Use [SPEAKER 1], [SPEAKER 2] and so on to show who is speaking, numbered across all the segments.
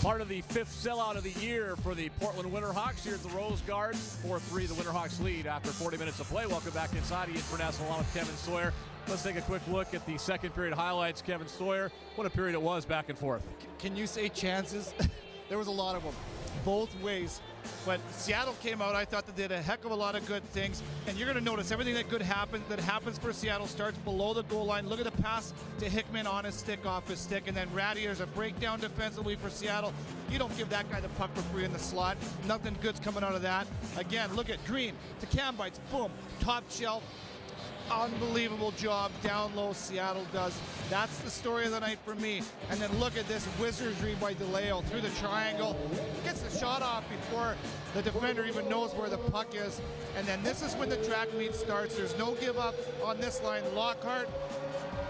[SPEAKER 1] Part of the fifth sellout of the year for the Portland Winterhawks here at the Rose Garden. 4-3, the Winterhawks lead after 40 minutes of play. Welcome back inside. Ian Furness along with Kevin Sawyer. Let's take a quick look at the second period highlights. Kevin Sawyer, what a period it was back and forth.
[SPEAKER 2] Can you say chances? There was a lot of them, both ways. But Seattle came out, I thought they did a heck of a lot of good things. And you're going to notice everything that happens for Seattle starts below the goal line. Look at the pass to Hickman on his stick, off his stick. And then Radier's a breakdown defensively for Seattle. You don't give that guy the puck for free in the slot. Nothing good's coming out of that. Again, look at Green to Cam Bites. Boom. Top shelf. Unbelievable job down low Seattle does. That's the story of the night for me. And then look at this wizardry by DeLeo through the triangle. Gets the shot off before the defender even knows where the puck is. And then this is when the track meet starts. There's no give up on this line. Lockhart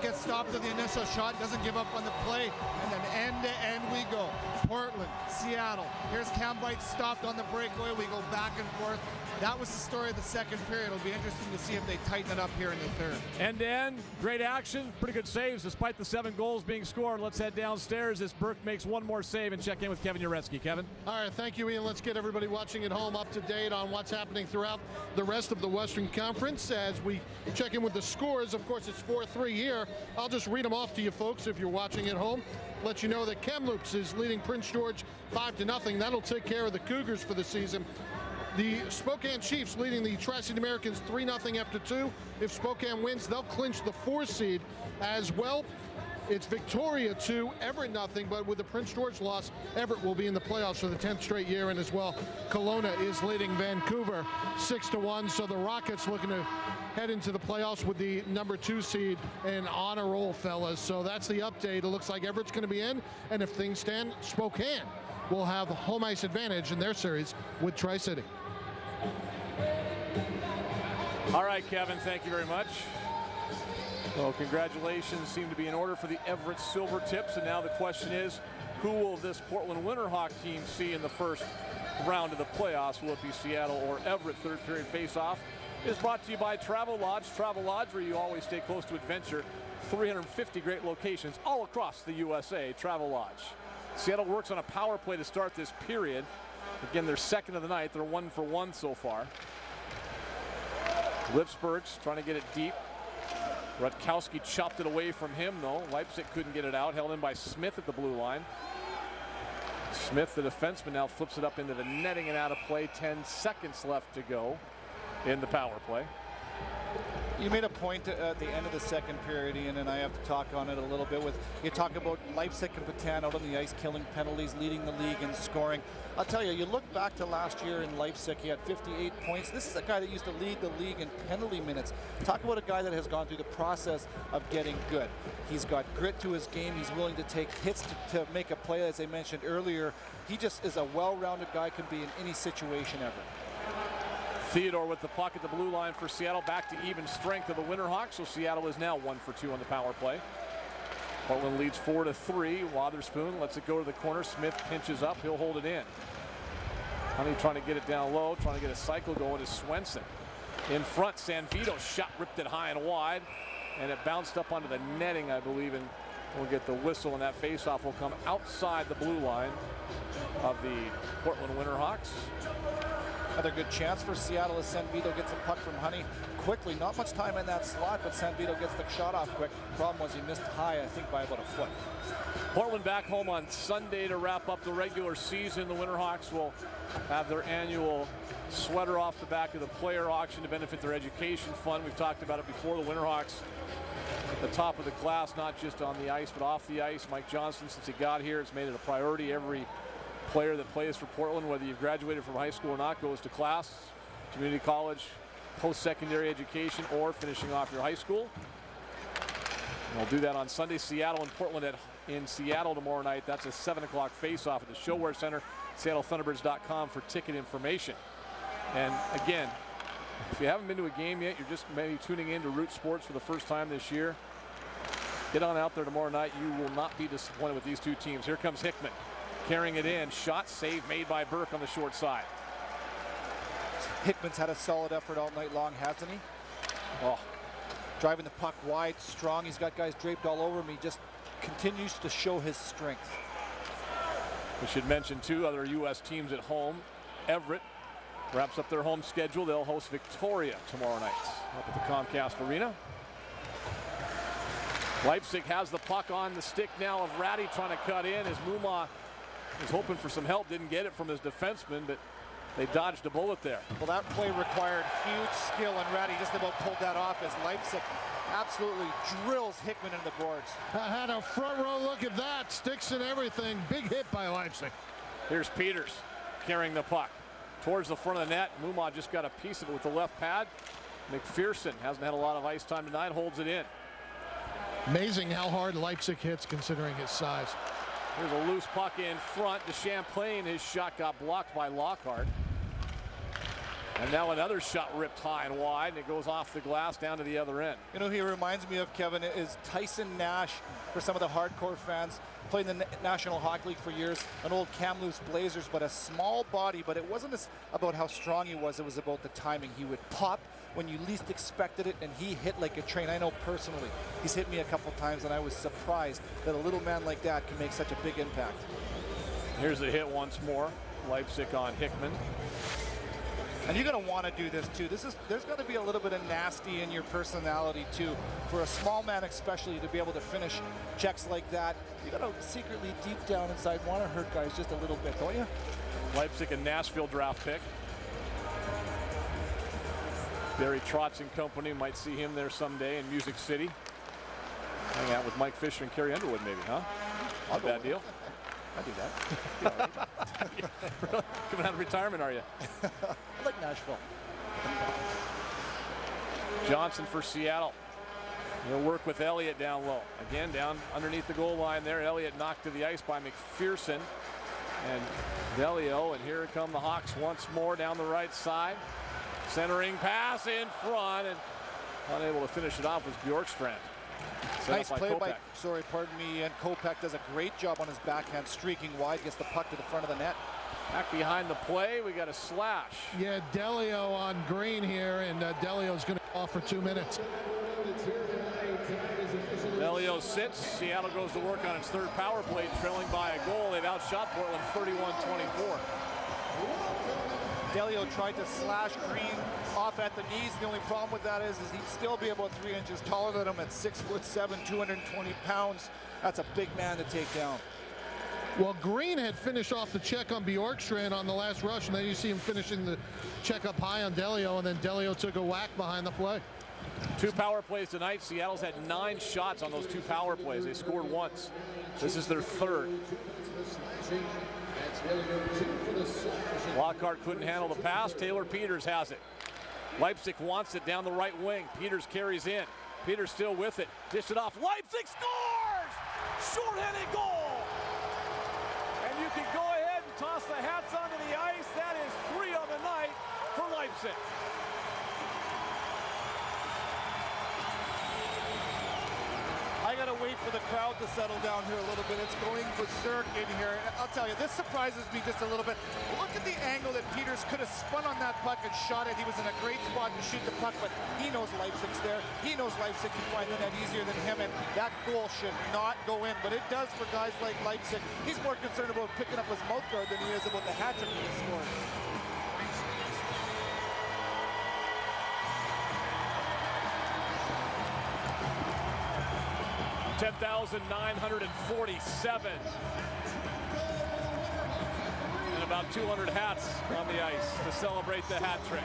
[SPEAKER 2] gets stopped to the initial shot, doesn't give up on the play, and then end to end we go. Portland, Seattle. Here's Cam Bites stopped on the breakaway. We go back and forth. That was the story of the second period. It'll be interesting to see if they tighten it up here in the third.
[SPEAKER 1] End to end, great action, pretty good saves despite the 7 goals being scored. Let's head downstairs as Burke makes one more save and check in with Kevin Uretsky. Kevin?
[SPEAKER 3] All right, thank you, Ian. Let's get everybody watching at home up to date on what's happening throughout the rest of the Western Conference as we check in with the scores. Of course, it's 4-3 here. I'll just read them off to you folks if you're watching at home. Let you know that Kamloops is leading Prince George 5-0. That'll take care of the Cougars for the season. The Spokane Chiefs leading the Tri-City Americans 3-0 after 2. If Spokane wins, they'll clinch the 4 seed as well. It's Victoria 2, Everett 0, but with the Prince George loss, Everett will be in the playoffs for the 10th straight year, and as well, Kelowna is leading Vancouver 6-1. So the Rockets looking to head into the playoffs with the number 2 seed and on a roll, fellas. So that's the update. It looks like Everett's going to be in, and if things stand, Spokane will have home ice advantage in their series with Tri-City.
[SPEAKER 1] All right, Kevin, thank you very much. Well, congratulations seem to be in order for the Everett Silver Tips, and now the question is, who will this Portland Winterhawk team see in the first round of the playoffs? Will it be Seattle or Everett? Third period face-off is brought to you by Travelodge. Travelodge, where you always stay close to adventure. 350 great locations all across the USA. Travelodge. Seattle works on a power play to start this period. Again, they're second of the night. They're 1 for 1 so far. Lipsberg's trying to get it deep. Rutkowski chopped it away from him, though. Leipzig couldn't get it out. Held in by Smith at the blue line. Smith, the defenseman, now flips it up into the netting and out of play. 10 seconds left to go in the power play.
[SPEAKER 2] You made a point at the end of the second period, Ian, and I have to talk on it a little bit. You talk about Leipzig and Patan out on the ice, killing penalties, leading the league in scoring. I'll tell you, you look back to last year in Leipzig, he had 58 points. This is a guy that used to lead the league in penalty minutes. Talk about a guy that has gone through the process of getting good. He's got grit to his game. He's willing to take hits to make a play, as I mentioned earlier. He just is a well-rounded guy, can be in any situation ever.
[SPEAKER 1] Theodore with the puck at the blue line for Seattle. Back to even strength of the Winterhawks, so Seattle is now 1 for 2 on the power play. Portland leads 4-3. Wotherspoon lets it go to the corner. Smith pinches up. He'll hold it in. Honey trying to get it down low, trying to get a cycle going is Swenson. In front, Sanvito shot, ripped it high and wide, and it bounced up onto the netting, I believe, and we'll get the whistle, and that faceoff will come outside the blue line of the Portland Winterhawks.
[SPEAKER 2] Another good chance for Seattle as Sanvito gets a puck from Honey quickly. Not much time in that slot, but Sanvito gets the shot off quick. Problem was he missed high, I think, by about a foot.
[SPEAKER 1] Portland back home on Sunday to wrap up the regular season. The Winterhawks will have their annual sweater off the back of the player auction to benefit their education fund. We've talked about it before. The Winterhawks at the top of the class, not just on the ice, but off the ice. Mike Johnston, since he got here, has made it a priority. Every player that plays for Portland, whether you've graduated from high school or not, goes to class, community college, post-secondary education, or finishing off your high school. And we'll do that on Sunday. Seattle and Portland in Seattle tomorrow night. That's a 7 o'clock face-off at the ShoWare Center. SeattleThunderbirds.com for ticket information. And again, if you haven't been to a game yet, you're just maybe tuning in to Root Sports for the first time this year, get on out there tomorrow night. You will not be disappointed with these two teams. Here comes Hickman. Carrying it in, shot save made by Burke on the short side.
[SPEAKER 2] Hickman's had a solid effort all night long, hasn't he? Oh, driving the puck wide, strong. He's got guys draped all over him. He just continues to show his strength.
[SPEAKER 1] We should mention two other U.S. teams at home. Everett wraps up their home schedule. They'll host Victoria tomorrow night up at the Comcast Arena. Leipzig has the puck on the stick now of Ratty trying to cut in as Mumma was hoping for some help, didn't get it from his defenseman, but they dodged a bullet there.
[SPEAKER 2] Well, that play required huge skill, and Ratty just about pulled that off as Leipzig absolutely drills Hickman in the boards.
[SPEAKER 3] I had a front row look at that. Sticks and everything. Big hit by Leipzig.
[SPEAKER 1] Here's Peters carrying the puck towards the front of the net. Mumma just got a piece of it with the left pad. McPherson hasn't had a lot of ice time tonight, holds it in.
[SPEAKER 3] Amazing how hard Leipzig hits considering his size.
[SPEAKER 1] Here's a loose puck in front to Champlain. His shot got blocked by Lockhart. And now another shot ripped high and wide, and it goes off the glass down to the other end.
[SPEAKER 2] You know who he reminds me of, Kevin, is Tyson Nash for some of the hardcore fans. Played in the National Hockey League for years, an old Kamloops Blazers, but a small body. But it wasn't about how strong he was, it was about the timing. He would pop when you least expected it, and he hit like a train. I know personally, he's hit me a couple times, and I was surprised that a little man like that can make such a big impact.
[SPEAKER 1] Here's the hit once more. Leipzig on Hickman.
[SPEAKER 2] And you're going to want to do this too. There's going to be a little bit of nasty in your personality too. For a small man especially to be able to finish checks like that, you're going to secretly deep down inside want to hurt guys just a little bit, don't you?
[SPEAKER 1] Leipzig a Nashville draft pick. Barry Trotz and company, might see him there someday in Music City. Hang out with Mike Fisher and Carrie Underwood maybe, huh? Not a bad deal.
[SPEAKER 2] I do that.
[SPEAKER 1] Really? Coming out of retirement, are you?
[SPEAKER 2] I like Nashville.
[SPEAKER 1] Johnson for Seattle. He'll work with Elliott down low. Again, down underneath the goal line there. Elliott knocked to the ice by McPherson and Delio. And here come the Hawks once more down the right side. Centering pass in front, and unable to finish it off was Bjorkstrand.
[SPEAKER 2] Nice play by, pardon me, and Kopech does a great job on his backhand, streaking wide, gets the puck to the front of the net.
[SPEAKER 1] Back behind the play, we got a slash.
[SPEAKER 3] Yeah, Delio on Green here, and Delio's going to go off for 2 minutes.
[SPEAKER 1] Delio sits. Seattle goes to work on its third power play, trailing by a goal. They've outshot Portland 31-24.
[SPEAKER 2] Delio tried to slash Green off at the knees. The only problem with that is he'd still be about 3 inches taller than him at 6'7", 220 pounds. That's a big man to take down.
[SPEAKER 3] Well, Green had finished off the check on Bjorkstrand on the last rush, and then you see him finishing the check up high on Delio, and then Delio took a whack behind the play.
[SPEAKER 1] 2 power plays tonight. Seattle's had 9 shots on those 2 power plays. They scored once. This is their third. Lockhart couldn't handle the pass. Taylor Peters has it. Leipzig wants it down the right wing. Peters carries in. Peters still with it. Dish it off. Leipzig scores! Short-handed goal! And you can go ahead and toss the hats onto the ice. That is 3 on the night for Leipzig.
[SPEAKER 2] I got to wait for the crowd to settle down here a little bit. It's going berserk in here. And I'll tell you, this surprises me just a little bit. Look at the angle that Peters could have spun on that puck and shot it. He was in a great spot to shoot the puck, but he knows Leipzig's there. He knows Leipzig can find the net easier than him, and that goal should not go in. But it does for guys like Leipzig. He's more concerned about picking up his mouth guard than he is about the hat trick he scored.
[SPEAKER 1] 10,947. And about 200 hats on the ice to celebrate the hat trick.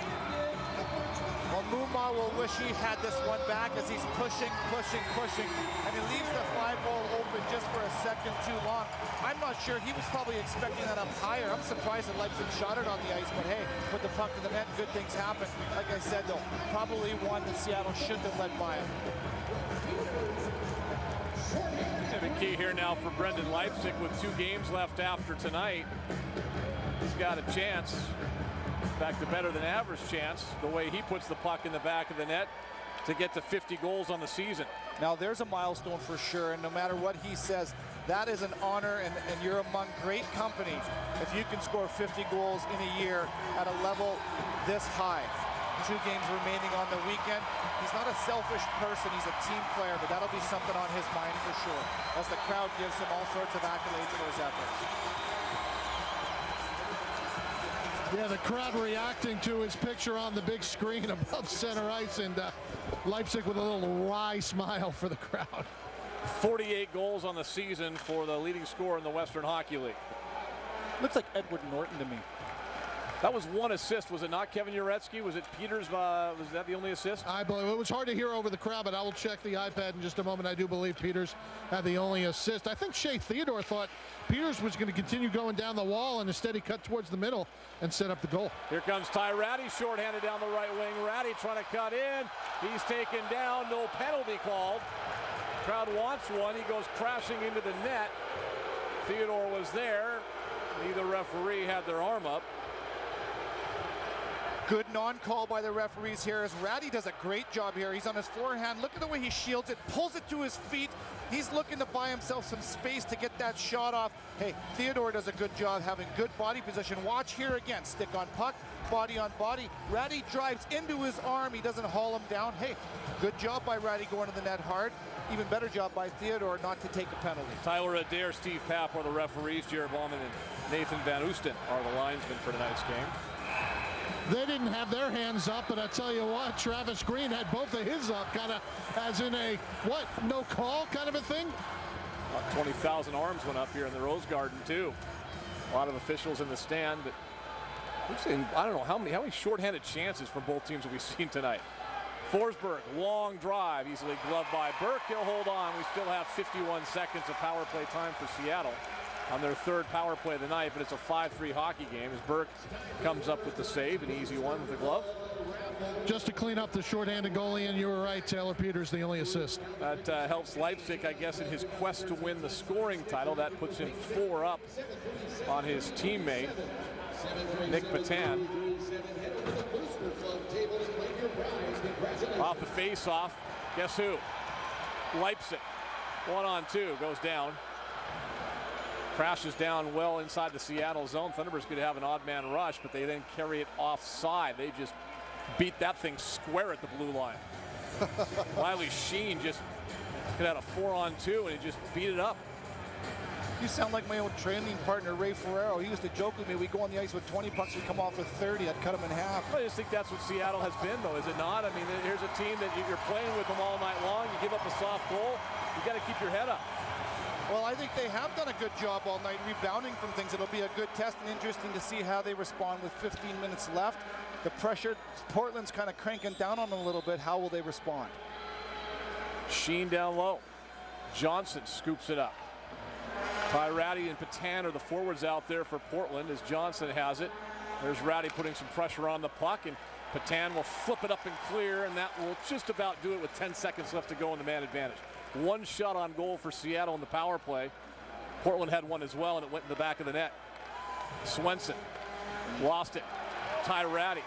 [SPEAKER 2] Well, Mumma will wish he had this one back as he's pushing, and he leaves the 5-hole open just for a second too long. I'm not sure. He was probably expecting that up higher. I'm surprised that Leipzig shot it on the ice, but hey, put the puck to the net, good things happen. Like I said, though, probably one that Seattle shouldn't have let by him.
[SPEAKER 1] The key here now for Brendan Leipzig with 2 games left after tonight. He's got a chance. In fact, a better than average chance, the way he puts the puck in the back of the net, to get to 50 goals on the season.
[SPEAKER 2] Now there's a milestone for sure, and no matter what he says, that is an honor, and you're among great company if you can score 50 goals in a year at a level this high. 2 games remaining on the weekend. He's not a selfish person, he's a team player, but that'll be something on his mind for sure, as the crowd gives him all sorts of accolades for his efforts.
[SPEAKER 3] Yeah, the crowd reacting to his picture on the big screen above center ice, and Leipzig with a little wry smile for the crowd.
[SPEAKER 1] 48 goals on the season for the leading scorer in the Western Hockey League.
[SPEAKER 2] Looks like Edward Norton to me.
[SPEAKER 1] That was one assist, was it not, Kevin Uretsky? Was it Peters? Was that the only assist?
[SPEAKER 3] I believe it was hard to hear over the crowd, but I will check the iPad in just a moment. I do believe Peters had the only assist. I think Shea Theodore thought Peters was going to continue going down the wall, and instead he cut towards the middle and set up the goal.
[SPEAKER 1] Here comes Ty Ratty, shorthanded down the right wing. Ratty trying to cut in. He's taken down. No penalty called. Crowd wants one. He goes crashing into the net. Theodore was there. Neither referee had their arm up.
[SPEAKER 2] Good non-call by the referees here as Ratty does a great job here. He's on his forehand. Look at the way he shields it, pulls it to his feet. He's looking to buy himself some space to get that shot off. Hey, Theodore does a good job having good body position. Watch here again. Stick on puck, body on body. Ratty drives into his arm. He doesn't haul him down. Hey, good job by Ratty going to the net hard. Even better job by Theodore not to take a penalty.
[SPEAKER 1] Tyler Adair, Steve Papp are the referees. Jared Bauman and Nathan Van Oosten are the linesmen for tonight's game.
[SPEAKER 3] They didn't have their hands up, but I tell you what, Travis Green had both of his up, kind of as in a, what, no call kind of a thing?
[SPEAKER 1] About 20,000 arms went up here in the Rose Garden, too. A lot of officials in the stand, but we've seen, I don't know, how many shorthanded chances from both teams have we seen tonight? Forsberg, long drive, easily gloved by Burke. He'll hold on. We still have 51 seconds of power play time for Seattle on their third power play of the night, but it's a 5-3 hockey game as Burke comes up with the save, an easy one with the glove.
[SPEAKER 3] Just to clean up the shorthanded goalie, and you were right, Taylor Peters, the only assist.
[SPEAKER 1] That helps Leipzig, I guess, in his quest to win the scoring title. That puts him 4 up on his teammate, Nick Petan. Off the face-off, guess who? Leipzig. 1-on-2, goes down. Crashes down well inside the Seattle zone. Thunderbirds could have an odd man rush, but they then carry it offside. They just beat that thing square at the blue line. Wiley Sheen just could have a 4-on-2 and he just beat it up.
[SPEAKER 2] You sound like my old training partner, Ray Ferraro. He used to joke with me, we go on the ice with 20 pucks, we come off with 30. I'd cut him in half.
[SPEAKER 1] I just think that's what Seattle has been, though, is it not? I mean, here's a team that you're playing with them all night long. You give up a soft goal, you got to keep your head up.
[SPEAKER 2] Well, I think they have done a good job all night rebounding from things. It'll be a good test and interesting to see how they respond with 15 minutes left. The pressure, Portland's kind of cranking down on them a little bit. How will they respond?
[SPEAKER 1] Sheen down low. Johnson scoops it up. Ty Ratty and Petan are the forwards out there for Portland as Johnson has it. There's Ratty putting some pressure on the puck, and Petan will flip it up and clear, and that will just about do it with 10 seconds left to go in the man advantage. One shot on goal for Seattle in the power play. Portland had one as well, and it went in the back of the net. Swenson lost it. Ty Ratty.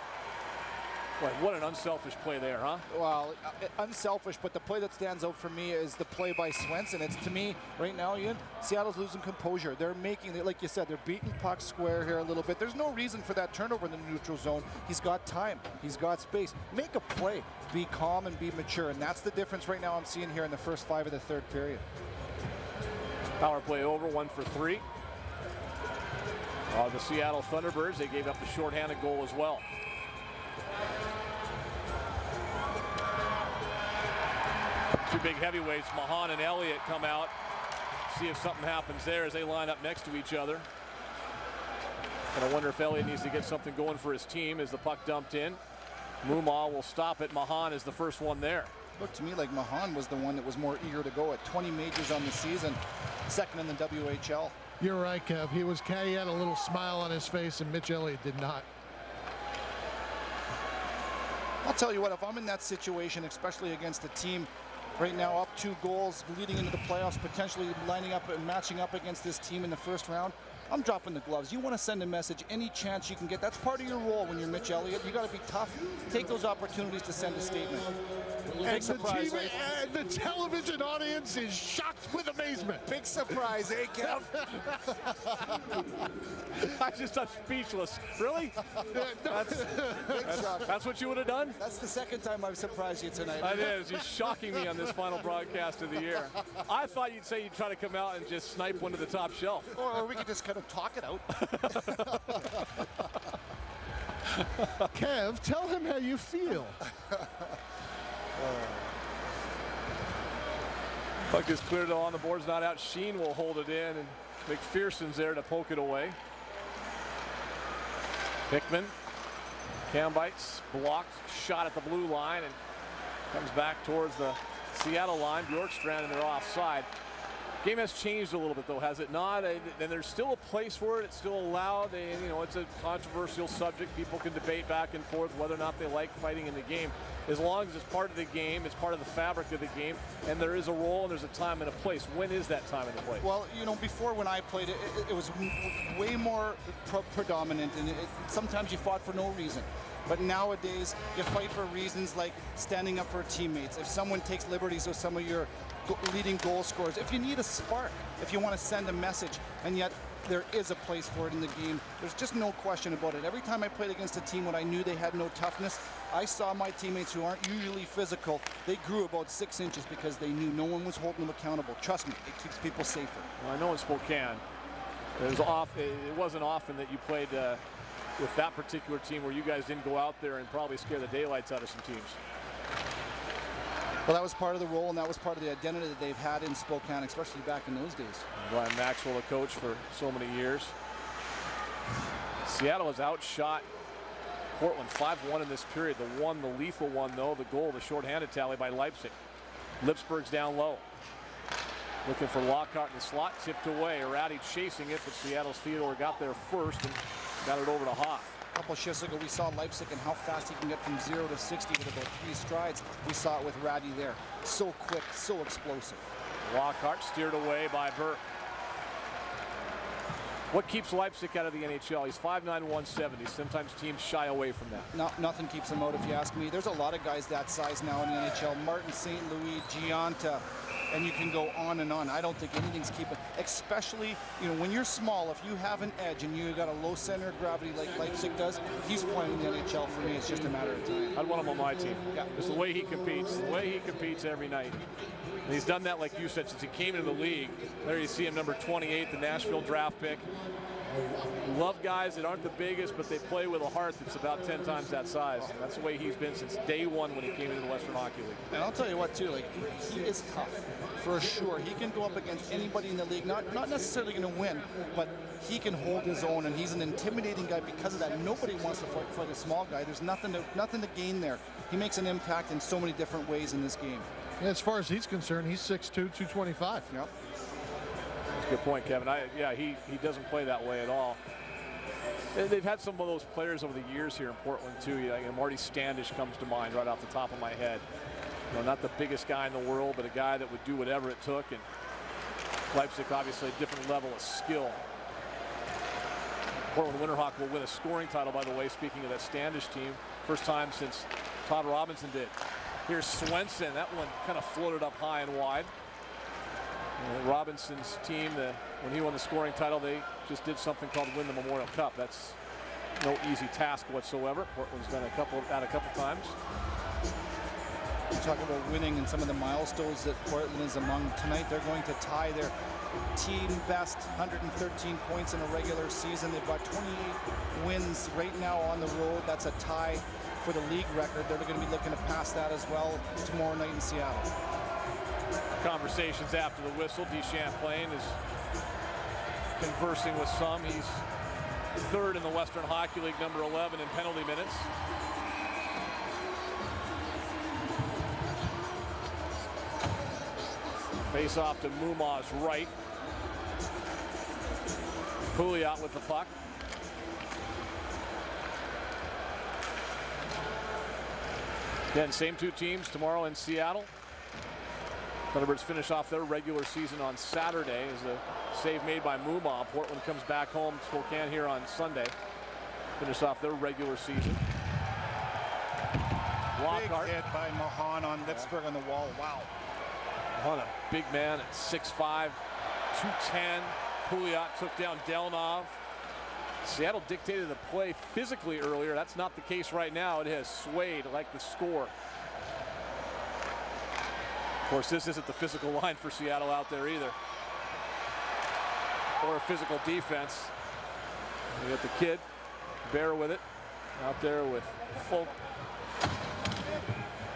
[SPEAKER 1] Boy, what an unselfish play there, huh?
[SPEAKER 2] Well, unselfish, but the play that stands out for me is the play by Swenson. It's, to me, right now, Ian, Seattle's losing composure. They're making, like you said, they're beating puck square here a little bit. There's no reason for that turnover in the neutral zone. He's got time. He's got space. Make a play. Be calm and be mature, and that's the difference right now I'm seeing here in the first 5 of the third period.
[SPEAKER 1] Power play over, 1 for 3. The Seattle Thunderbirds, they gave up the shorthanded goal as well. Two big heavyweights, Mahan and Elliott, come out. See if something happens there as they line up next to each other. And I wonder if Elliott needs to get something going for his team as the puck dumped in. Mumah will stop it. Mahan is the first one there.
[SPEAKER 2] Looked to me like Mahan was the one that was more eager to go at 20 majors on the season, second in the WHL.
[SPEAKER 3] You're right, Kev. He had a little smile on his face, and Mitch Elliott did not.
[SPEAKER 2] I'll tell you what, if I'm in that situation, especially against a team right now up 2 goals, leading into the playoffs, potentially lining up and matching up against this team in the first round, I'm dropping the gloves. You want to send a message any chance you can get. That's part of your role when you're Mitch Elliott. You got to be tough. Take those opportunities to send a statement.
[SPEAKER 3] And the television audience is shocked with amazement.
[SPEAKER 2] Big surprise, eh, Kev?
[SPEAKER 1] I'm speechless. Really? That's what you would have done?
[SPEAKER 2] That's the second time I've surprised you tonight.
[SPEAKER 1] It is. You're shocking me on this final broadcast of the year. I thought you'd say you'd try to come out and just snipe one to the top shelf.
[SPEAKER 2] Or we could just kind of talk it out.
[SPEAKER 3] Kev, tell him how you feel.
[SPEAKER 1] Puck is cleared on the boards, not out. Sheen will hold it in, and McPherson's there to poke it away. Hickman, Cam bites, blocked, shot at the blue line, and comes back towards the Seattle line. Bjorkstrand, and they're offside. Game has changed a little bit, though, has it not? And there's still a place for it. It's still allowed. And, you know, it's a controversial subject. People can debate back and forth whether or not they like fighting in the game. As long as it's part of the game, it's part of the fabric of the game, and there is a role and there's a time and a place. When is that time and the place?
[SPEAKER 2] Well, you know, before when I played it, it was way more predominant, and sometimes you fought for no reason. But nowadays, you fight for reasons like standing up for teammates. If someone takes liberties with some of your leading goal scorers, if you need a spark, if you want to send a message, and yet there is a place for it in the game. There's just no question about it. Every time I played against a team when I knew they had no toughness, I saw my teammates who aren't usually physical, they grew about 6 inches because they knew no one was holding them accountable. Trust me, it keeps people safer.
[SPEAKER 1] Well, I know in Spokane, it wasn't often that you played with that particular team where you guys didn't go out there and probably scare the daylights out of some teams.
[SPEAKER 2] Well, that was part of the role, and that was part of the identity that they've had in Spokane, especially back in those days.
[SPEAKER 1] Brian Maxwell, the coach for so many years. Seattle has outshot Portland 5-1 in this period. The lethal one, though, the goal, the shorthanded tally by Leipzig. Lipsburg's down low. Looking for Lockhart in the slot, tipped away. Ratty chasing it, but Seattle's Theodore got there first and got it over to Hoff.
[SPEAKER 2] A couple shifts ago, we saw Leipzig and how fast he can get from 0 to 60 with about 3 strides. We saw it with Ratty there. So quick, so explosive.
[SPEAKER 1] Lockhart steered away by Burke. What keeps Leipzig out of the NHL? He's 5'9", 170. Sometimes teams shy away from that.
[SPEAKER 2] No, nothing keeps him out, if you ask me. There's a lot of guys that size now in the NHL. Martin St. Louis, Gianta, and you can go on and on. I don't think anything's keeping, especially, you know, when you're small, if you have an edge and you got a low center of gravity like Leipzig does, he's playing in the NHL. For me, it's just a matter of time.
[SPEAKER 1] I'd want him on my team.
[SPEAKER 2] Yeah.
[SPEAKER 1] Just the way he competes every night. And he's done that, like you said, since he came into the league. There you see him, number 28, the Nashville draft pick. Love guys that aren't the biggest, but they play with a heart that's about 10 times that size. And that's the way he's been since day one when he came into the Western Hockey League.
[SPEAKER 2] And I'll tell you what, too, like, he is tough, for sure. He can go up against anybody in the league, not necessarily going to win, but he can hold his own, and he's an intimidating guy because of that. Nobody wants to fight a small guy. There's nothing to gain there. He makes an impact in so many different ways in this game.
[SPEAKER 3] As far as he's concerned, he's 6'2", 225.
[SPEAKER 2] Yep.
[SPEAKER 1] That's a good point, Kevin. He doesn't play that way at all. They've had some of those players over the years here in Portland, too. You know, Marty Standish comes to mind right off the top of my head. You know, not the biggest guy in the world, but a guy that would do whatever it took. And Leipzig, obviously, a different level of skill. Portland Winterhawk will win a scoring title, by the way, speaking of that Standish team. First time since Todd Robinson did. Here's Swenson. That one kind of floated up high and wide. Robinson's team, when he won the scoring title, they just did something called win the Memorial Cup. That's no easy task whatsoever. Portland's done a couple times.
[SPEAKER 2] You talk about winning and some of the milestones that Portland is among. Tonight they're going to tie their team best 113 points in a regular season. They've got 28 wins right now on the road. That's a tie for the league record. They're going to be looking to pass that as well tomorrow night in Seattle.
[SPEAKER 1] Conversations after the whistle. DeChamplain is conversing with some. He's third in the Western Hockey League, number 11 in penalty minutes. Face off to Mumaw's right. Pouliot with the puck. Again, same two teams tomorrow in Seattle. Thunderbirds finish off their regular season on Saturday as a save made by Mumaw. Portland comes back home to Spokane here on Sunday. Finish off their regular season. Lockhart.
[SPEAKER 2] Big hit by Mahan on Lipsburg on the wall. Wow.
[SPEAKER 1] Mahan, a big man at 6'5", 210. Pouliot took down Delnov. Seattle dictated the play physically earlier. That's not the case right now. It has swayed like the score. Of course, this isn't the physical line for Seattle out there either. Or a physical defense. You got the kid, Bear with it. out there with Folk.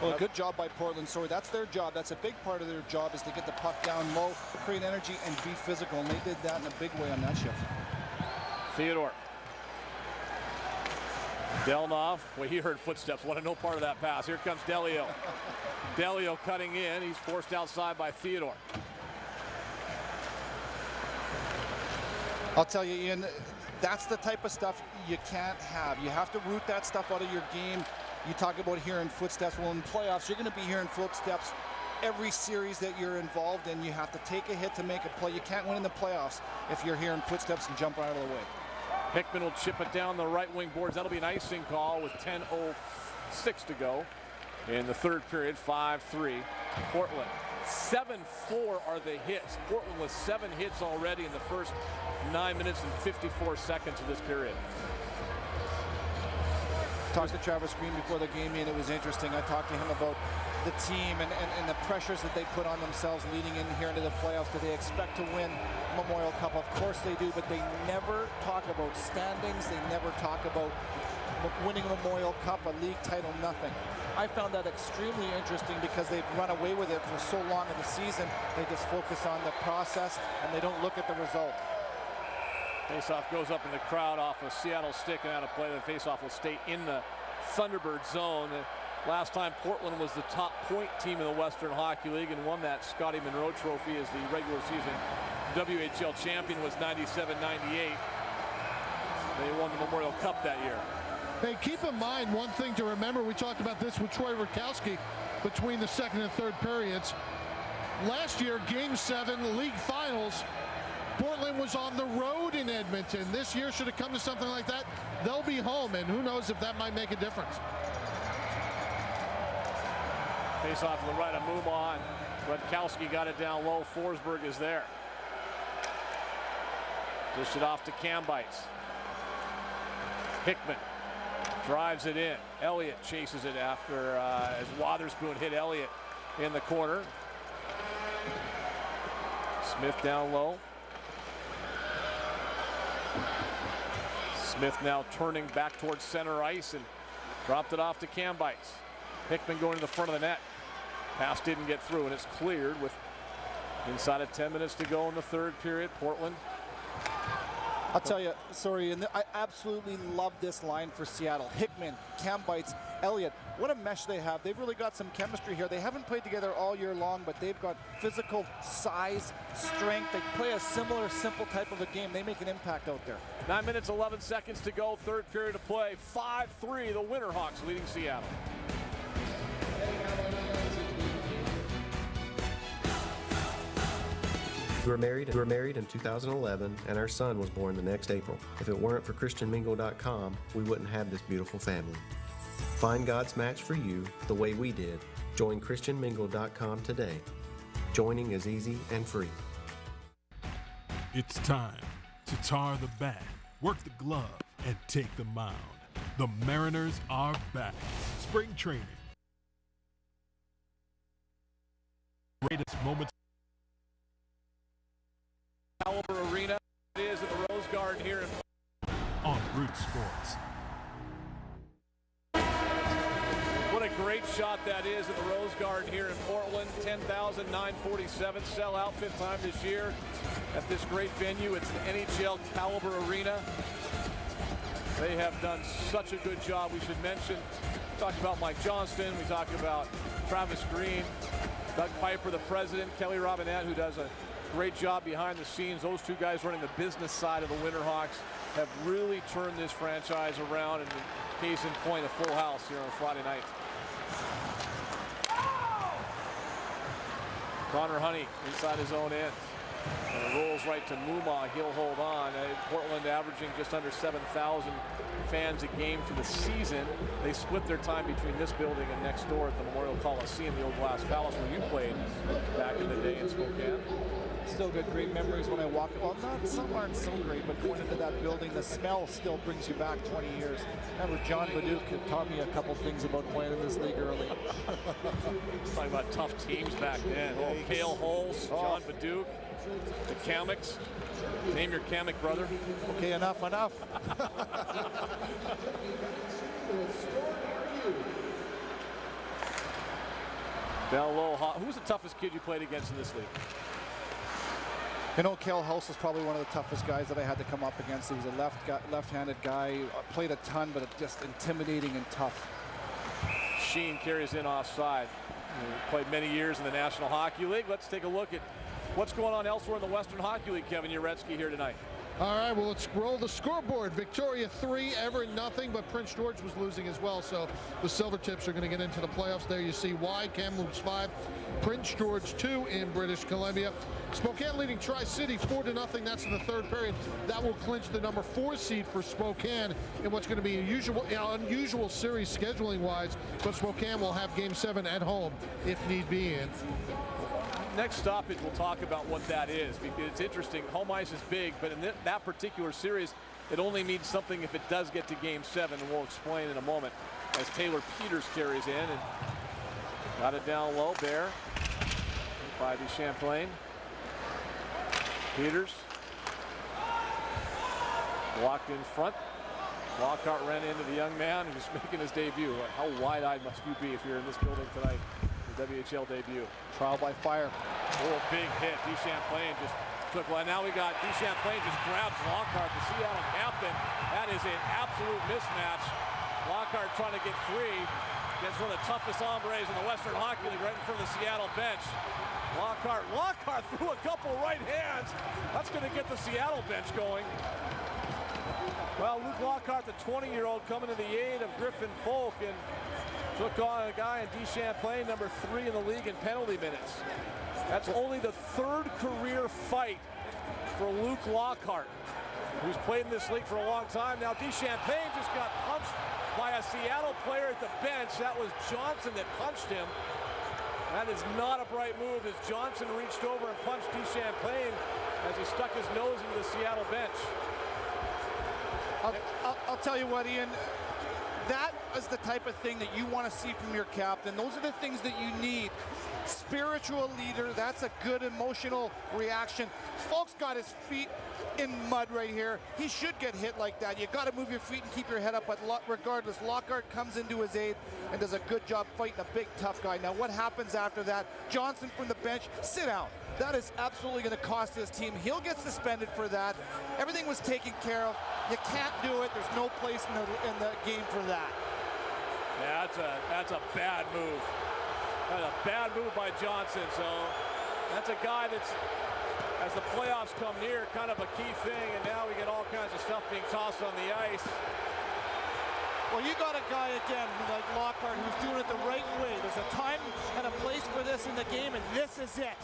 [SPEAKER 4] Well, good job by Portland. Sorry, that's their job. That's a big part of their job, is to get the puck down low, create energy, and be physical. And they did that in a big way on that shift.
[SPEAKER 1] Theodore. Delnov. Well, he heard footsteps. Wanted no part of that pass. Here comes Delio. Delio cutting in. He's forced outside by Theodore.
[SPEAKER 4] I'll tell you, Ian, that's the type of stuff you can't have. You have to root that stuff out of your game. You talk about hearing footsteps. Well, in playoffs, you're going to be hearing footsteps every series that you're involved in. You have to take a hit to make a play. You can't win in the playoffs if you're hearing footsteps and jumping out of the way.
[SPEAKER 1] Hickman will chip it down the right wing boards. That'll be an icing call with 10:06 to go in the third period. 5-3 Portland. 7-4 are the hits. Portland with 7 hits already in the first 9 minutes and 54 seconds of this period.
[SPEAKER 4] Talked to Travis Green before the game, and it was interesting. I talked to him about the team and the pressures that they put on themselves leading in here into the playoffs. Do they expect to win Memorial Cup? Of course they do, but they never talk about standings. They never talk about winning a Memorial Cup, a league title, nothing. I found that extremely interesting because they've run away with it for so long in the season. They just focus on the process and they don't look at the result.
[SPEAKER 1] Faceoff goes up in the crowd off a Seattle stick and out of play. The faceoff will stay in the Thunderbird zone. Last time Portland was the top point team in the Western Hockey League and won that Scotty Monroe Trophy as the regular season WHL champion was 97-98. They won the Memorial Cup that year.
[SPEAKER 3] Hey, keep in mind one thing to remember. We talked about this with Troy Rakowski between the second and third periods. Last year, Game 7, League Finals, Portland was on the road in Edmonton. This year, should it come to something like that, they'll be home, and who knows if that might make a difference.
[SPEAKER 1] Face off to the right of Mumon. Rutkowski got it down low. Forsberg is there. Dish it off to Kambites. Hickman drives it in. Elliott chases it after as Wotherspoon hit Elliott in the corner. Smith down low. Smith now turning back towards center ice and dropped it off to Kambites. Hickman going to the front of the net. Pass didn't get through, and it's cleared with inside of 10 minutes to go in the third period. Portland.
[SPEAKER 4] I'll tell you, sorry, and I absolutely love this line for Seattle. Hickman, Kambites, Elliott, what a mesh they have. They've really got some chemistry here. They haven't played together all year long, but they've got physical size, strength. They play a similar, simple type of a game. They make an impact out there.
[SPEAKER 1] 9 minutes, 11 seconds to go, third period of play. 5-3, the Winterhawks leading Seattle.
[SPEAKER 5] We were married in 2011, and our son was born the next April. If it weren't for ChristianMingle.com, we wouldn't have this beautiful family. Find God's match for you the way we did. Join ChristianMingle.com today. Joining is easy and free.
[SPEAKER 6] It's time to tar the bat, work the glove, and take the mound. The Mariners are back. Spring training. Greatest moments.
[SPEAKER 1] Caliber Arena it is at the Rose Garden here
[SPEAKER 6] on Root Sports.
[SPEAKER 1] What a great shot that is at the Rose Garden here in Portland. 10,947 sellout, fifth time this year at this great venue. It's the NHL Caliber Arena. They have done such a good job. We should mention, we talked about Mike Johnston, we talked about Travis Green, Doug Piper, the president, Kelly Robinette, who does a great job behind the scenes. Those two guys running the business side of the Winterhawks have really turned this franchise around, and case in point, a full house here on Friday night. Connor Honey inside his own end. And it rolls right to Muma. He'll hold on. Portland averaging just under 7,000 fans a game for the season. They split their time between this building and next door at the Memorial Coliseum, the old Glass Palace, where you played back in the day in Spokane.
[SPEAKER 4] Still got great memories when I walk. Well, some aren't so great, but going into that building, the smell still brings you back 20 years. Remember, John Baduke had taught me a couple things about playing in this league early.
[SPEAKER 1] Talking about tough teams back then. Oh, Cale Holtz, John Baduke. The Kameks. Name your Kamek brother.
[SPEAKER 4] Okay, enough.
[SPEAKER 1] Down low. Who's the toughest kid you played against in this league?
[SPEAKER 4] You know, Cale House was probably one of the toughest guys that I had to come up against. He was a left-handed guy, played a ton, but just intimidating and tough.
[SPEAKER 1] Sheen carries in offside. He played many years in the National Hockey League. Let's take a look at what's going on elsewhere in the Western Hockey League. Kevin Uretsky here tonight.
[SPEAKER 3] All right, well, let's roll the scoreboard. Victoria 3, Everett nothing, but Prince George was losing as well, so the Silvertips are going to get into the playoffs. There you see why. Kamloops 5, Prince George 2 in British Columbia. Spokane leading Tri-City 4-0. That's in the third period. That will clinch the number 4 seed for Spokane in what's going to be a unusual series scheduling-wise, but Spokane will have Game 7 at home if need be. And
[SPEAKER 1] next stoppage, we'll talk about what that is, because it's interesting. Home ice is big, but in that particular series, it only means something if it does get to Game 7, and we'll explain in a moment as Taylor Peters carries in and got it down low. Bear by DeChamplain. Peters blocked in front. Lockhart ran into the young man who's making his debut. How wide-eyed must you be if you're in this building tonight? WHL debut.
[SPEAKER 4] Trial by fire.
[SPEAKER 1] Oh, big hit. DeChamplain just took one. Now we got DeChamplain just grabs Lockhart, the Seattle captain. That is an absolute mismatch. Lockhart trying to get free against one of the toughest hombres in the Western Hockey League right in front of the Seattle bench. Lockhart threw a couple right hands. That's going to get the Seattle bench going. Well, Luke Lockhart, the 20-year-old, coming to the aid of Griffin Folk and took on a guy in DeChamplain, number 3 in the league in penalty minutes. That's only the 3rd career fight for Luke Lockhart, who's played in this league for a long time. Now DeChamplain just got punched by a Seattle player at the bench. That was Johnson that punched him. That is not a bright move as Johnson reached over and punched DeChamplain as he stuck his nose into the Seattle bench.
[SPEAKER 4] I'll tell you what, Ian, that is the type of thing that you want to see from your captain. Those are the things that you need. Spiritual leader, that's a good emotional reaction. Folks got his feet in mud right here. He should get hit like that. You got to move your feet and keep your head up, but regardless, Lockhart comes into his aid and does a good job fighting a big, tough guy. Now, what happens after that? Johnson from the bench, sit down. That is absolutely going to cost his team. He'll get suspended for that. Everything was taken care of. You can't do it. There's no place in the game for that.
[SPEAKER 1] Yeah, that's a bad move. That's a bad move by Johnson. So that's a guy that's, as the playoffs come near, kind of a key thing. And now we get all kinds of stuff being tossed on the ice.
[SPEAKER 4] Well, you got a guy, again, like Lockhart, who's doing it the right way. There's a time and a place for this in the game, and this is it.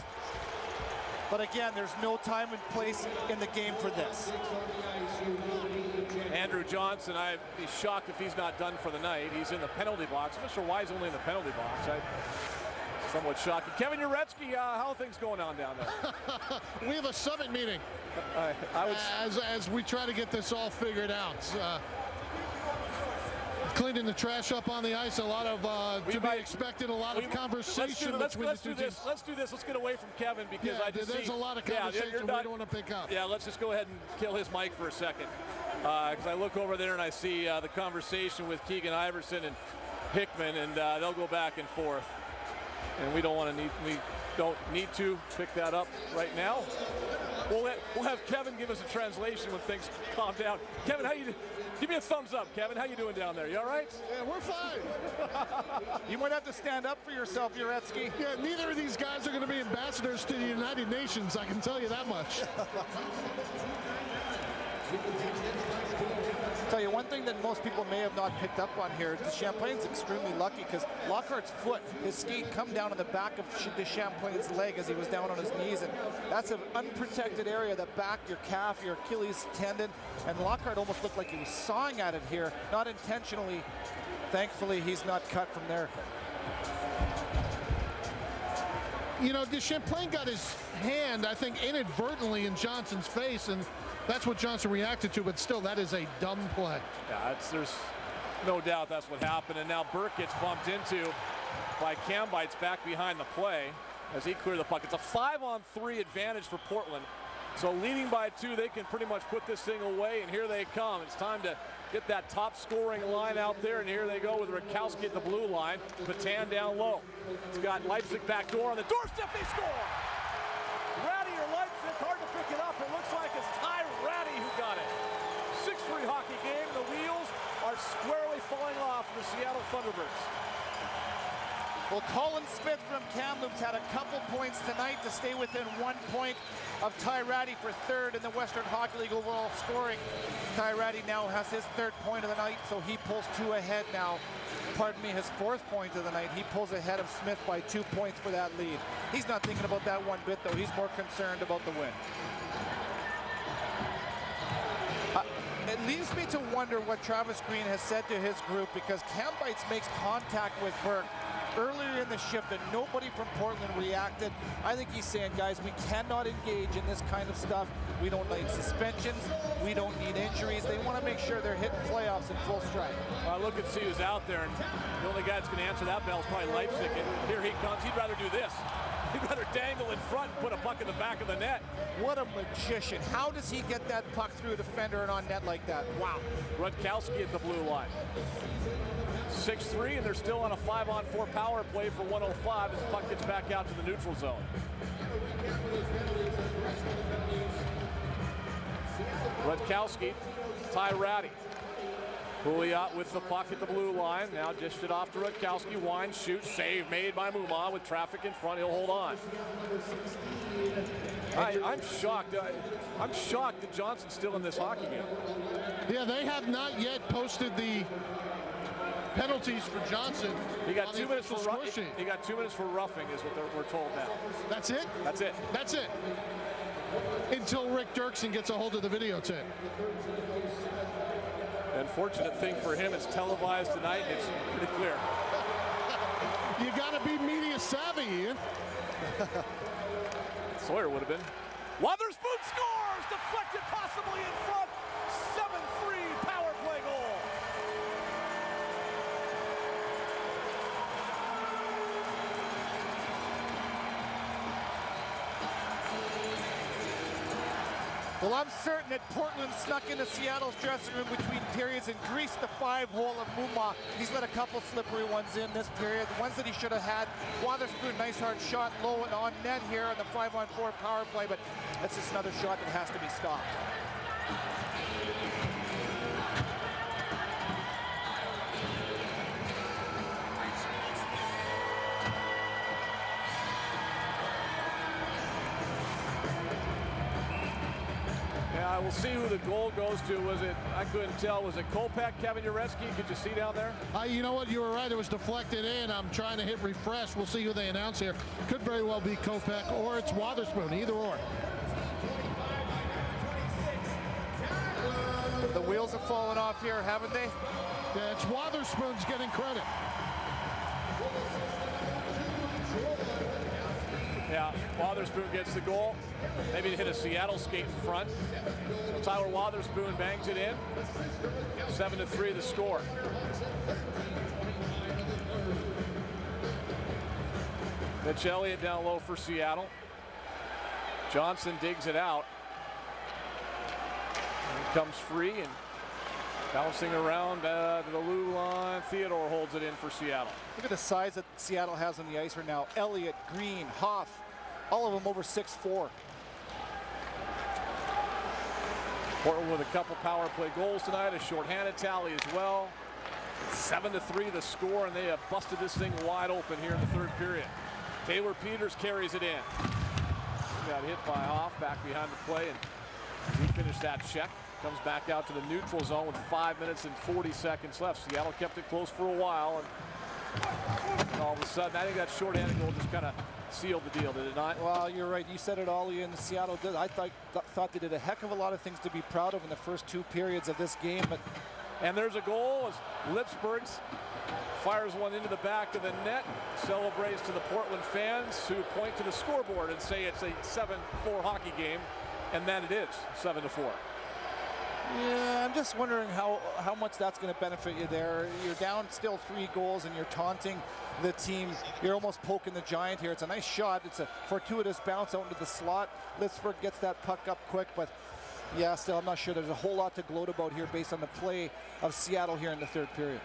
[SPEAKER 4] But again, there's no time and place in the game for this.
[SPEAKER 1] Andrew Johnson, I'd be shocked if he's not done for the night. He's in the penalty box. I'm not sure why he's only in the penalty box. I'm somewhat shocked. Kevin Uretsky, how are things going on down there?
[SPEAKER 3] We have a summit meeting as we try to get this all figured out. Cleaning the trash up on the ice, a lot of to be expected, a lot of conversation between the two teams.
[SPEAKER 1] Let's do this. Let's get away from Kevin because
[SPEAKER 3] there's a lot of conversation we don't want to pick up.
[SPEAKER 1] Yeah, let's just go ahead and kill his mic for a second. Because I look over there and I see the conversation with Keegan Iverson and Hickman, and they'll go back and forth. And we don't need to pick that up right now. We'll have Kevin give us a translation when things calm down. Kevin, how you do? Give me a thumbs up, Kevin. How you doing down there? You all right?
[SPEAKER 3] Yeah, we're fine.
[SPEAKER 4] You might have to stand up for yourself, Uretsky.
[SPEAKER 3] Yeah, neither of these guys are going to be ambassadors to the United Nations, I can tell you that much.
[SPEAKER 4] Tell you one thing that most people may have not picked up on here, DeChamplain's extremely lucky because Lockhart's foot, his skate come down on the back of DeChamplain's leg as he was down on his knees, and that's an unprotected area, the back, your calf, your Achilles tendon, and Lockhart almost looked like he was sawing at it here, not intentionally. Thankfully, he's not cut from there.
[SPEAKER 3] You know, DeChamplain got his hand, I think, inadvertently in Johnson's face, and that's what Johnson reacted to, but still, that is a dumb play.
[SPEAKER 1] Yeah, there's no doubt that's what happened. And now Burke gets bumped into by Kambites back behind the play. as he cleared the puck. It's a 5-on-3 advantage for Portland. So leading by 2, they can pretty much put this thing away, and here they come. It's time to get that top scoring line out there, and here they go with Rakowski at the blue line. Patan down low. It's got Leipzig back door on the doorstep. They score! Ratty or Leipzig, hard to pick it up. It looks like it's Ty Ratty who got it. 6-3 hockey game. The wheels are squarely falling off the Seattle Thunderbirds.
[SPEAKER 4] Well, Colin Smith from Kamloops had a couple points tonight to stay within 1 point of Ty Ratty for third in the Western Hockey League overall scoring. Ty Ratty now has his 3rd point of the night, so he pulls 2 ahead now. Pardon me, his 4th point of the night. He pulls ahead of Smith by 2 points for that lead. He's not thinking about that one bit, though. He's more concerned about the win. It leaves me to wonder what Travis Green has said to his group, because Cam Bites makes contact with Burke earlier in the shift and nobody from Portland reacted. I think he's saying, guys, we cannot engage in this kind of stuff. We don't need suspensions. We don't need injuries. They want to make sure they're hitting playoffs in full stride.
[SPEAKER 1] Well, look and see who's out there, and the only guy that's going to answer that bell is probably Leipzig, and here he comes. He'd rather do this. He'd rather dangle in front and put a puck in the back of the net.
[SPEAKER 4] What a magician. How does he get that puck through a defender and on net like that? Wow.
[SPEAKER 1] Rutkowski at the blue line. 6-3, and they're still on a 5-on-4 power play for 105 as the puck gets back out to the neutral zone. Rutkowski, Ty Ratty. Pouliot with the puck at the blue line. Now dished it off to Rutkowski. Wine shoots. Save made by Muma with traffic in front. He'll hold on. I'm shocked. I'm shocked that Johnson's still in this hockey game.
[SPEAKER 3] Yeah, they have not yet posted the penalties for Johnson.
[SPEAKER 1] He got 2 minutes for roughing. He got 2 minutes for roughing, is what we're told now.
[SPEAKER 3] That's it?
[SPEAKER 1] That's it.
[SPEAKER 3] That's it. Until Rick Dirksen gets a hold of the videotape.
[SPEAKER 1] Unfortunate thing for him, it's televised tonight. It's pretty clear.
[SPEAKER 3] You got to be media savvy, Ian.
[SPEAKER 1] Sawyer would have been. Wotherspoon scores! Deflected possibly in front. 7-3 power play goal.
[SPEAKER 4] Well, I'm certain that Portland snuck into Seattle's dressing room between periods and greased the 5-hole of Muma. He's let a couple slippery ones in this period. The ones that he should have had. Wotherspoon, nice hard shot low and on net here on the 5-on-4 power play, but that's just another shot that has to be stopped.
[SPEAKER 1] We'll see who the goal goes to. Was it, I couldn't tell, was it Kopech, Kevin Uretsky? Could you see down there?
[SPEAKER 3] You know what, you were right, it was deflected in. I'm trying to hit refresh. We'll see who they announce here. Could very well be Kopech or it's Wotherspoon, either or.
[SPEAKER 4] The wheels have fallen off here, haven't they?
[SPEAKER 3] Yeah, it's Wotherspoon's getting credit.
[SPEAKER 1] Yeah, Wotherspoon gets the goal. Maybe to hit a Seattle skate in front. So Tyler Wotherspoon bangs it in. 7-3 the score. Mitch Elliott down low for Seattle. Johnson digs it out. He comes free and bouncing around to the blue line. Theodore holds it in for Seattle.
[SPEAKER 4] Look at the size that Seattle has on the ice right now. Elliott, Green, Hoff, all of them over 6'4".
[SPEAKER 1] Portland with a couple power play goals tonight, a shorthanded tally as well. 7-3 the score, and they have busted this thing wide open here in the 3rd period. Taylor Peters carries it in. He got hit by Hoff back behind the play, and he finished that check. Comes back out to the neutral zone with 5 minutes and 40 seconds left. Seattle kept it close for a while, and all of a sudden, I think that shorthanded goal just kind of sealed the deal, did it not?
[SPEAKER 4] Well, you're right. You said it all, Ian. Seattle did. I thought they did a heck of a lot of things to be proud of in the first 2 periods of this game. But
[SPEAKER 1] and there's a goal as Lipsburgs fires one into the back of the net, celebrates to the Portland fans who point to the scoreboard and say it's a 7-4 hockey game, and then it is 7-4.
[SPEAKER 4] Yeah, I'm just wondering how much that's going to benefit you there. You're down still 3 goals and you're taunting the team. You're almost poking the giant here. It's a nice shot. It's a fortuitous bounce out into the slot. Litzberg gets that puck up quick, but yeah, still I'm not sure there's a whole lot to gloat about here based on the play of Seattle here in the third period.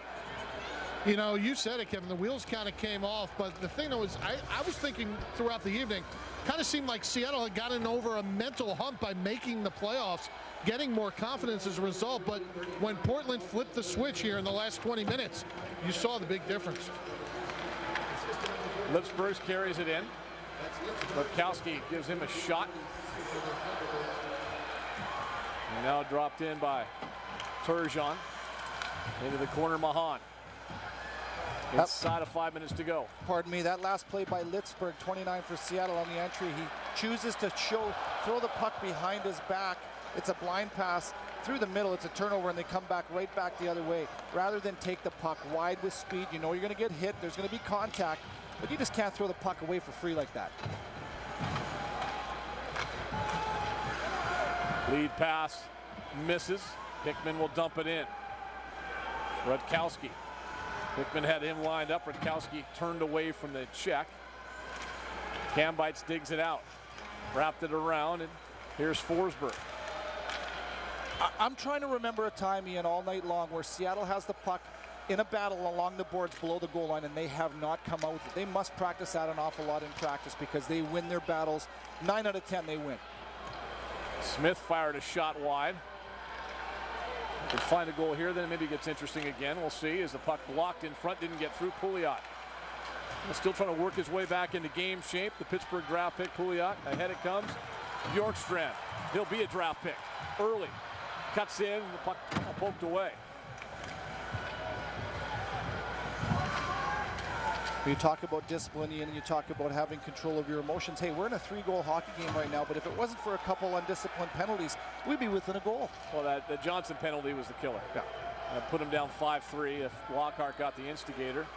[SPEAKER 3] You know, you said it, Kevin. The wheels kind of came off, but the thing that was, I was thinking throughout the evening, kind of seemed like Seattle had gotten over a mental hump by making the playoffs, getting more confidence as a result. But when Portland flipped the switch here in the last 20 minutes, you saw the big difference.
[SPEAKER 1] Lipsburg carries it in. Lepkowski gives him a shot. And now dropped in by Turgeon. Into the corner, Mahan. Inside of 5 minutes to go.
[SPEAKER 4] Pardon me, that last play by Litzberg, 29 for Seattle on the entry. He chooses to throw the puck behind his back. It's a blind pass through the middle. It's a turnover, and they come back right back the other way. Rather than take the puck wide with speed, you know you're going to get hit. There's going to be contact, but you just can't throw the puck away for free like that.
[SPEAKER 1] Lead pass misses. Hickman will dump it in. Rutkowski. Hickman had him lined up. Rutkowski turned away from the check. Kambeitz digs it out. Wrapped it around, and here's Forsberg.
[SPEAKER 4] I'm trying to remember a time, Ian, all night long where Seattle has the puck in a battle along the boards below the goal line, and they have not come out with it. They must practice that an awful lot in practice because they win their battles. 9 out of 10, they win.
[SPEAKER 1] Smith fired a shot wide. Can find a goal here, then maybe it gets interesting again. We'll see as the puck blocked in front, didn't get through. Pouliot still trying to work his way back into game shape. The Pittsburgh draft pick, Pouliot, ahead it comes. Bjorkstrand, he'll be a draft pick early. Cuts in, the puck poked away.
[SPEAKER 4] You talk about discipline, Ian, and you talk about having control of your emotions. Hey, we're in a 3-goal hockey game right now, but if it wasn't for a couple undisciplined penalties, we'd be within a goal.
[SPEAKER 1] Well, that Johnson penalty was the killer.
[SPEAKER 4] Yeah.
[SPEAKER 1] Put him down 5-3 if Lockhart got the instigator.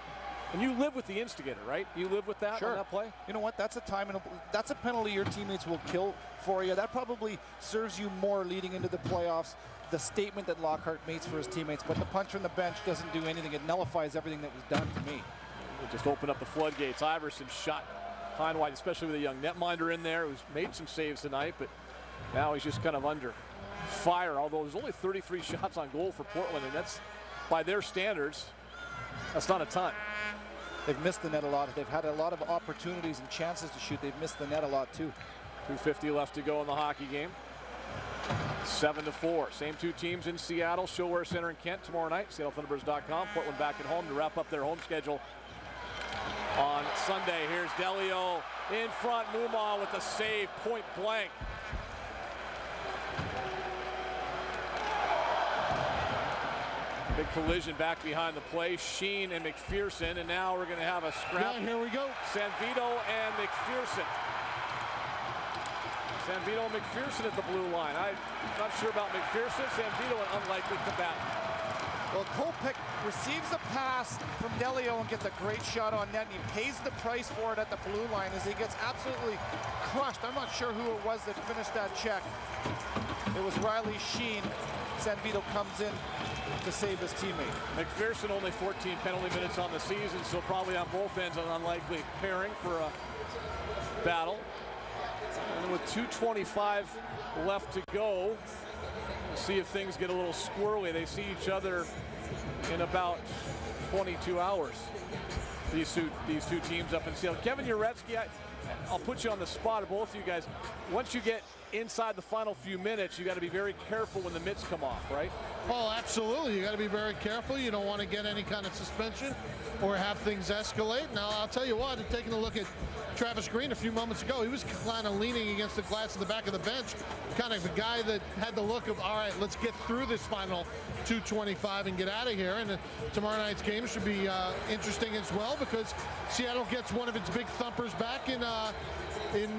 [SPEAKER 1] And you live with the instigator, right? You live with that on that play?
[SPEAKER 4] You know what? That's a time and that's a penalty your teammates will kill for you. That probably serves you more leading into the playoffs. The statement that Lockhart makes for his teammates, but the punch from the bench doesn't do anything. It nullifies everything that was done to me.
[SPEAKER 1] It just opened up the floodgates. Iverson shot high and wide, especially with a young netminder in there who's made some saves tonight, but now he's just kind of under fire, although there's only 33 shots on goal for Portland, and that's, by their standards, that's not a ton.
[SPEAKER 4] They've missed the net a lot. They've had a lot of opportunities and chances to shoot. They've missed the net a lot too.
[SPEAKER 1] 2:50 left to go in the hockey game. 7-4. Same two teams in Seattle, Showware Center in Kent tomorrow night. SeattleThunderbirds.com. Portland back at home to wrap up their home schedule on Sunday. Here's Delio in front. Muma with a save, point blank. Big collision back behind the play. Sheen and McPherson, and now we're going to have a scrap.
[SPEAKER 3] Yeah, here we go.
[SPEAKER 1] Sanvito and McPherson. Sanvito and McPherson at the blue line. I'm not sure about McPherson. Sanvito an unlikely combatant.
[SPEAKER 4] Well, Kolpick receives a pass from Delio and gets a great shot on net, and he pays the price for it at the blue line as he gets absolutely crushed. I'm not sure who it was that finished that check. It was Riley Sheen. Sanvito comes in to save his teammate.
[SPEAKER 1] McPherson only 14 penalty minutes on the season, so probably on both ends an unlikely pairing for a battle. And with 2:25 left to go, we'll see if things get a little squirrely. They see each other in about 22 hours. These two teams up in Seattle. Kevin Uretsky, I'll put you on the spot of both of you guys. Once you get inside the final few minutes, you got to be very careful when the mitts come off, right?
[SPEAKER 3] Oh, absolutely. You got to be very careful. You don't want to get any kind of suspension or have things escalate. Now, I'll tell you what, taking a look at Travis Green a few moments ago, he was kind of leaning against the glass at the back of the bench, kind of a guy that had the look of, all right, let's get through this final 2:25 and get out of here. And tomorrow night's game should be interesting as well, because Seattle gets one of its big thumpers back in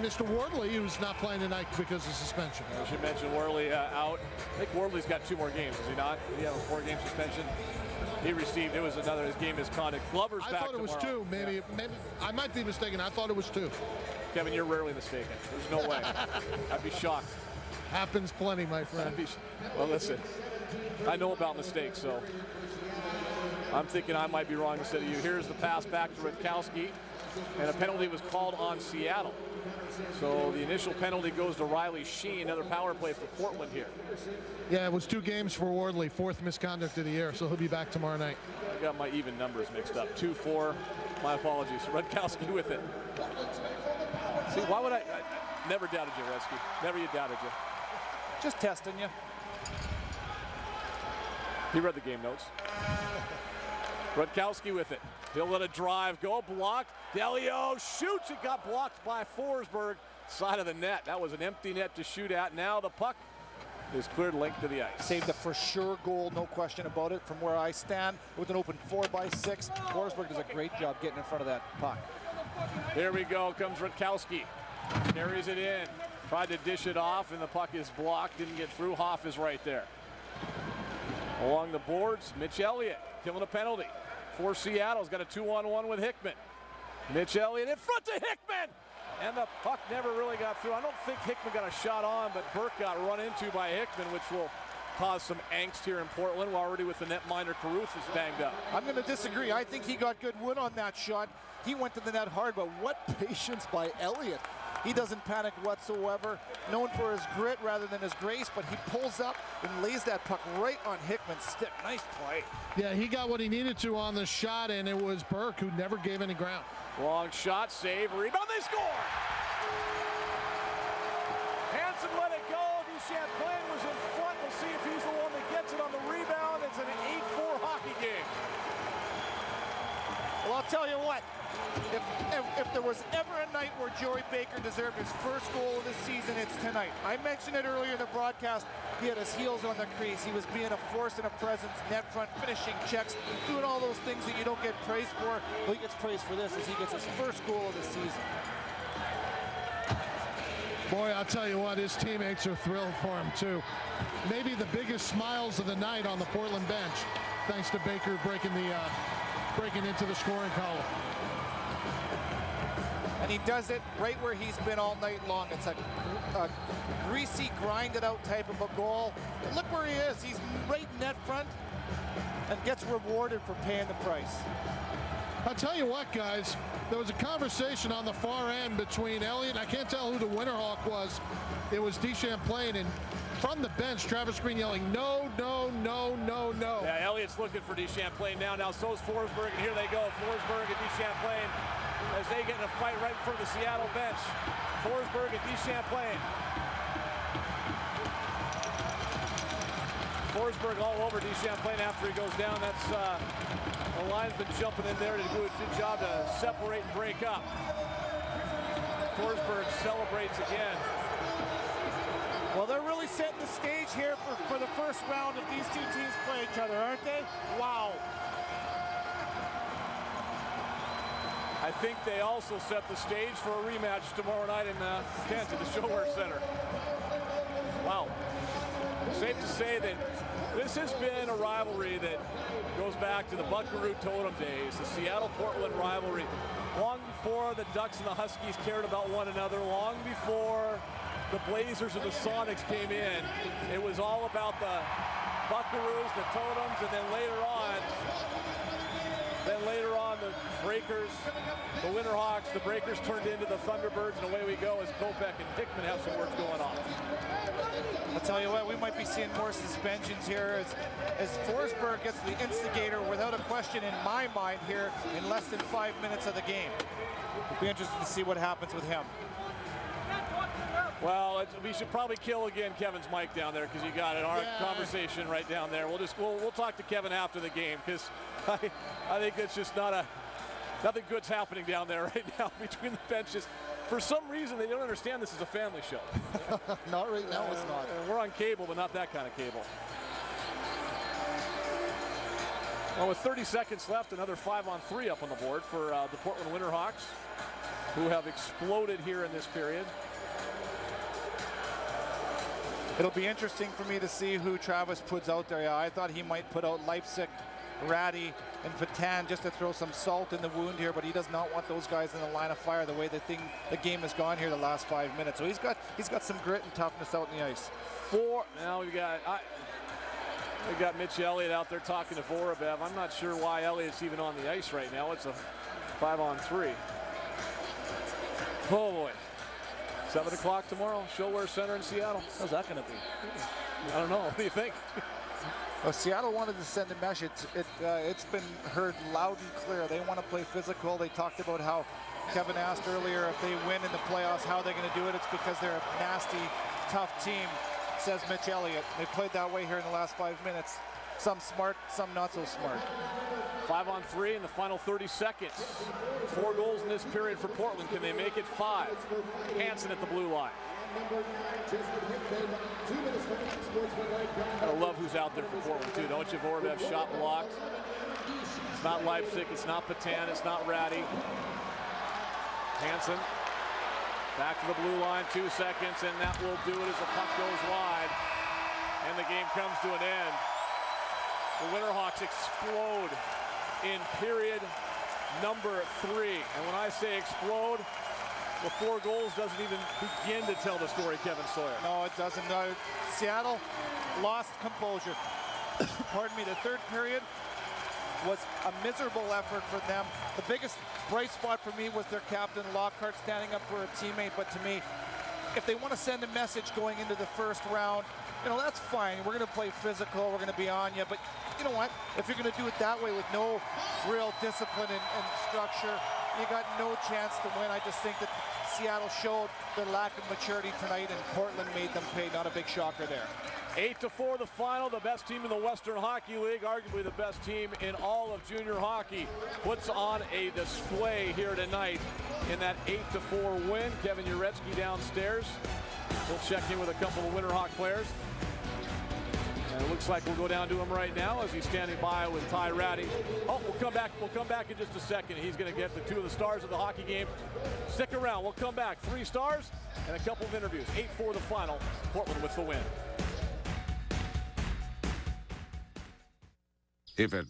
[SPEAKER 3] Mr. Wardley, who's not playing tonight because of suspension.
[SPEAKER 1] I should mention Worley out. I think Wardley's got 2 more games, is he not? Did he have a 4-game suspension? He received, it was another, his game misconduct. Glover's back
[SPEAKER 3] I thought it was
[SPEAKER 1] tomorrow.
[SPEAKER 3] 2, maybe I might be mistaken. I thought it was 2.
[SPEAKER 1] Kevin, you're rarely mistaken. There's no way. I'd be shocked.
[SPEAKER 3] Happens plenty, my friend.
[SPEAKER 1] Well, listen, I know about mistakes, so I'm thinking I might be wrong instead of you. Here's the pass back to Rutkowski, and a penalty was called on Seattle. So the initial penalty goes to Riley Sheen, another power play for Portland here.
[SPEAKER 3] Yeah, it was 2 games for Wardley, 4th misconduct of the year, so he'll be back tomorrow night.
[SPEAKER 1] I got my even numbers mixed up. 2-4. My apologies. Rutkowski with it. See, why would I never doubted you, Rescue. Never you doubted you.
[SPEAKER 4] Just testing you.
[SPEAKER 1] He read the game notes. Rutkowski with it. He'll let a drive go. Blocked. Delio shoots. It got blocked by Forsberg. Side of the net. That was an empty net to shoot at. Now the puck is cleared length to the ice.
[SPEAKER 4] Saved a for sure goal, no question about it. From where I stand, with an open 4x6, Forsberg does a great job getting in front of that puck.
[SPEAKER 1] Here we go. Comes Rutkowski. Carries it in. Tried to dish it off, and the puck is blocked. Didn't get through. Hoff is right there. Along the boards, Mitch Elliott killing a penalty for Seattle. He's got a 2-on-1 with Hickman. Mitch Elliott in front to Hickman! And the puck never really got through. I don't think Hickman got a shot on, but Burke got run into by Hickman, which will cause some angst here in Portland. We're already with the netminder, Caruth is banged up.
[SPEAKER 4] I'm going to disagree. I think he got good wood on that shot. He went to the net hard, but what patience by Elliott. He doesn't panic whatsoever. Known for his grit rather than his grace, but he pulls up and lays that puck right on Hickman's stick. Nice play.
[SPEAKER 3] Yeah, he got what he needed to on the shot, and it was Burke who never gave any ground.
[SPEAKER 1] Long shot, save, rebound, they score! Hansen let it go. Duchamplain was in front. We'll see if he's the one that gets it on the rebound. It's an 8-4 hockey game.
[SPEAKER 4] Well, I'll tell you what. If there was ever a night where Joey Baker deserved his first goal of the season, it's tonight. I mentioned it earlier in the broadcast. He had his heels on the crease. He was being a force and a presence, net front, finishing checks, doing all those things that you don't get praised for. Well, he gets praised for this as he gets his first goal of the season.
[SPEAKER 3] Boy, I'll tell you what, his teammates are thrilled for him, too. Maybe the biggest smiles of the night on the Portland bench, thanks to Baker breaking into the scoring column.
[SPEAKER 4] And he does it right where he's been all night long. It's a greasy, grinded out type of a goal. And look where he is. He's right net front and gets rewarded for paying the price.
[SPEAKER 3] I'll tell you what, guys, there was a conversation on the far end between Elliott, I can't tell who the Winterhawk was. It was Duchamplain, and from the bench, Travis Green yelling, no, no, no, no, no.
[SPEAKER 1] Yeah, Elliott's looking for Duchamplain now. Now so's Forsberg, and here they go. Forsberg and Duchamplain as they get in a fight right in front of the Seattle bench. Forsberg and Duchamplain. Forsberg all over Duchamplain after he goes down. That's the linesman jumping in there to do a good job to separate and break up. Forsberg celebrates again.
[SPEAKER 2] Well, they're really setting the stage here for the first round if these two teams play each other, aren't they? Wow.
[SPEAKER 1] I think they also set the stage for a rematch tomorrow night in Kent at the ShoWare Center. Wow. Safe to say that this has been a rivalry that goes back to the Buckaroo Totem days, the Seattle-Portland rivalry. Long before the Ducks and the Huskies cared about one another, long before the Blazers and the Sonics came in, it was all about the Buckaroos, the Totems, and then later on the Breakers, the Winterhawks, the Breakers turned into the Thunderbirds, and away we go as Kopech and Hickman have some work going on.
[SPEAKER 4] I'll tell you what, we might be seeing more suspensions here as Forsberg gets the instigator without a question in my mind here in less than 5 minutes of the game. It'll be interesting to see what happens with him.
[SPEAKER 1] Well, we should probably kill again Kevin's mic down there because you got it. Our conversation right down there. We'll talk to Kevin after the game because I think it's just nothing good's happening down there right now between the benches. For some reason, they don't understand this is a family show.
[SPEAKER 4] Not right now, it's not.
[SPEAKER 1] We're on cable, but not that kind of cable. Well, with 30 seconds left, another 5-on-3 up on the board for the Portland Winterhawks, who have exploded here in this period.
[SPEAKER 4] It'll be interesting for me to see who Travis puts out there. Yeah, I thought he might put out Leipzig Ratty and Patan just to throw some salt in the wound here, but he does not want those guys in the line of fire the way the game has gone here the last 5 minutes. So he's got some grit and toughness out in the ice.
[SPEAKER 1] Now we got Mitch Elliott out there talking to Vorobyev. I'm not sure why Elliott's even on the ice right now. It's a 5-on-3. Oh boy. 7 o'clock tomorrow, Showware Center in Seattle. How's that going to be? I don't know. What do you think?
[SPEAKER 4] Well, Seattle wanted to send a message. It's been heard loud and clear. They want to play physical. They talked about how Kevin asked earlier if they win in the playoffs, how they're going to do it. It's because they're a nasty, tough team, says Mitch Elliott. They played that way here in the last 5 minutes. Some smart, some not so smart.
[SPEAKER 1] 5-on-3 in the final 30 seconds. 4 goals in this period for Portland. Can they make it 5? Hansen at the blue line. I love who's out there for Portland too, don't you? Vorobyev shot blocked. It's not Leipzig, it's not Patan, it's not Ratty. Hansen back to the blue line, 2 seconds, and that will do it as the puck goes wide. And the game comes to an end. The Winterhawks explode in period number 3. And when I say explode, the 4 goals doesn't even begin to tell the story, Kevin Sawyer.
[SPEAKER 4] No, it doesn't. Seattle lost composure. Pardon me, the third period was a miserable effort for them. The biggest bright spot for me was their captain, Lockhart, standing up for a teammate. But to me, if they want to send a message going into the first round, that's fine. We're going to play physical. We're going to be on you. But you know what? If you're going to do it that way with no real discipline and structure, you got no chance to win. I just think that Seattle showed their lack of maturity tonight, and Portland made them pay. Not a big shocker there.
[SPEAKER 1] 8-4 the final. The best team in the Western Hockey League, arguably the best team in all of junior hockey, puts on a display here tonight in that 8-4 win. Kevin Uretsky downstairs. We'll check in with a couple of Winterhawk players. And it looks like we'll go down to him right now as he's standing by with Ty Ratty. Oh, we'll come back in just a second. He's going to get the 2 of the stars of the hockey game. Stick around. We'll come back. 3 stars and a couple of interviews. 8-4 the final. Portland with the win.
[SPEAKER 7] If it